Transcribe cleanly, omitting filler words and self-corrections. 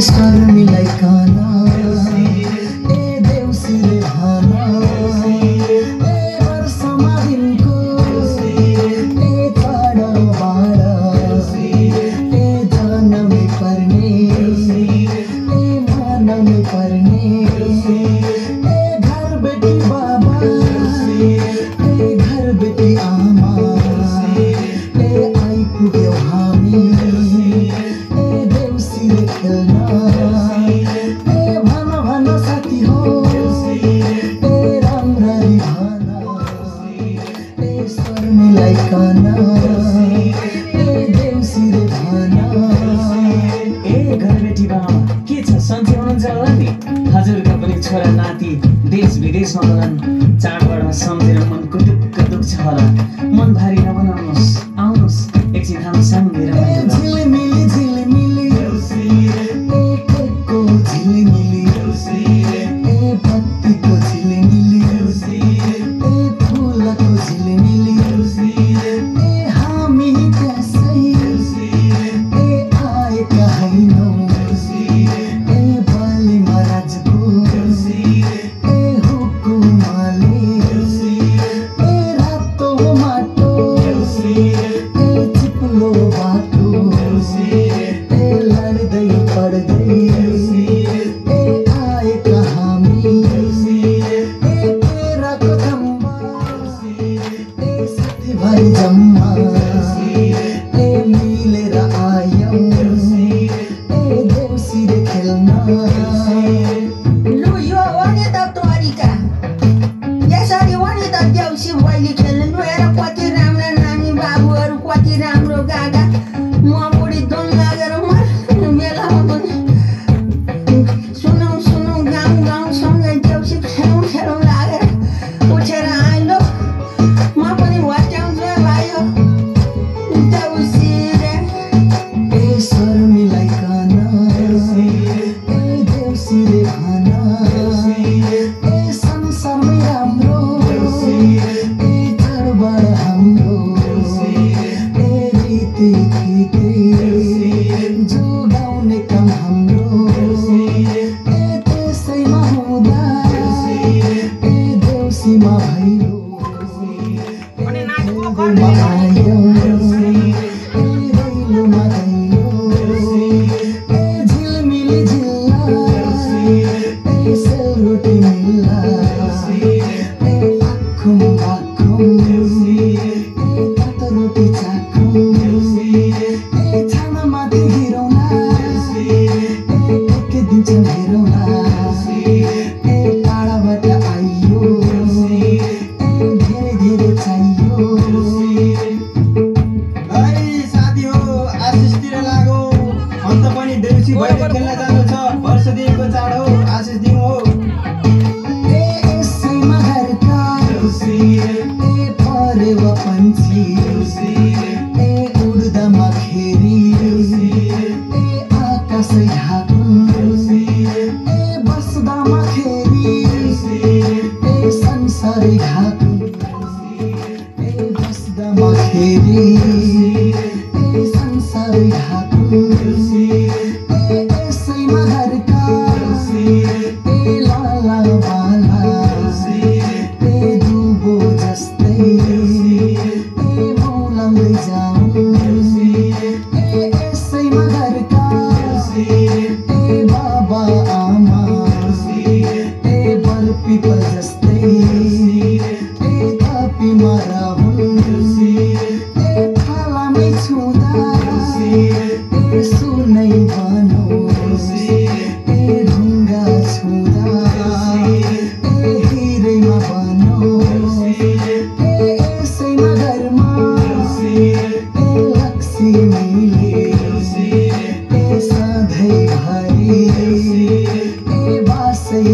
स्वर मिलाइकन ए देउसीले भन ए वर्षमा दिनको ए चाडबाड ए जानमै पर्ने ए मानमै पर्ने ए घर बेटी बाबा ए घर बेटी आमा ए आइपुग्यौ हामी ए देउसीले खेल्न ए भन साथी हो ए राम्ररी भन ए स्वर मिलाइकन ए देउसीले भन। ए घरबेटी बाबा के छ सन्चै हुनुहुन्छ होला नि? हजुरका पनि छोरा नाति देश विदेशमा होलान्। चाडबाडमा सम्झेर मन कुटुक्क दुख्छ होला। मन भारी नबनाउनुहोस्, आउनुहोस् एकछिन हामी सँगै रमाइलो गरौँ। झिलिमिली झिलिमिली ए केकको झिलिमिली ए बत्तीको झिलिमिली ए फुलको झिलिमिली ए हामी त्यसै ए आएका हैनौँ ए बलि महाराजको ए हुकुमले ए रातो माटो ए चिप्लो बाटो ए लड्दै पड्दै ए आएका हामी ए तेराको थम्बा ए साथीभाइ जम्मा ए मिलेर आयौँ ए देउसीले खेल्न। लु यो हो नि त तरिका, यसरी हो नि त देउसी भैली खेल्नु। हेर कति राम्रा नानी बाबुहरू, कति राम्रो गागा। म बुढी दोन लागेर मेलामा पनि सुनौ गाउँ सँगै देउसी खेलौँ लागेर उठेर आइलो। म पनि भट्याउँछु भाइयो देउसीले। ए स्वर मिलाइकन ए देउसीले भन ए संसारमै राम्रो ए चाडबाड हाम्रो ए रीति जोगाउने काम हाम्रो ए त्यसैमा हुँदा ए देउसीमा भैलो आयौँ ए दैलोमा दैलो ए झिलमिली झिल्ला ए सेलरोटी मिल्ला ए आँखुम ए तातो रोटी चाखौँ ए छानामाथि हिरौँला ए एक दिन हेरौँला ए टाढाबाट आइयो ए धेरै चाहियो। साथी हो आशिषतिर लागो। अन्त पनि देउसी भैलो खेल्न जानु छ। वर्ष दिनको चाड हो, आशिष दिनु हो। ए यसैमा घरका ए परेवा पन्छी ए उड्दामा खेरी ए आकाशै ढाकुन् ए बस्दामा खेरी ए संसारै ढाकुन् ए बस्दामा खेरी ए संसारै ढाकुन् ए यसैमा घरका ए लाला बाला ए दुबो जस्तै ए मौलाउँदै जाउँ ए यसैमा घरका ए बाबा आमा ए बरपिपल जस्तै ए थापीमा रहुन् ए थालामै छुँदा ए सुनै बनोस् ए ढुङ्गा छुँदा ए हिरैमा बनोस् ए यसैमा घरमा ए लक्ष्मीले ए सधैँभरि ए बासै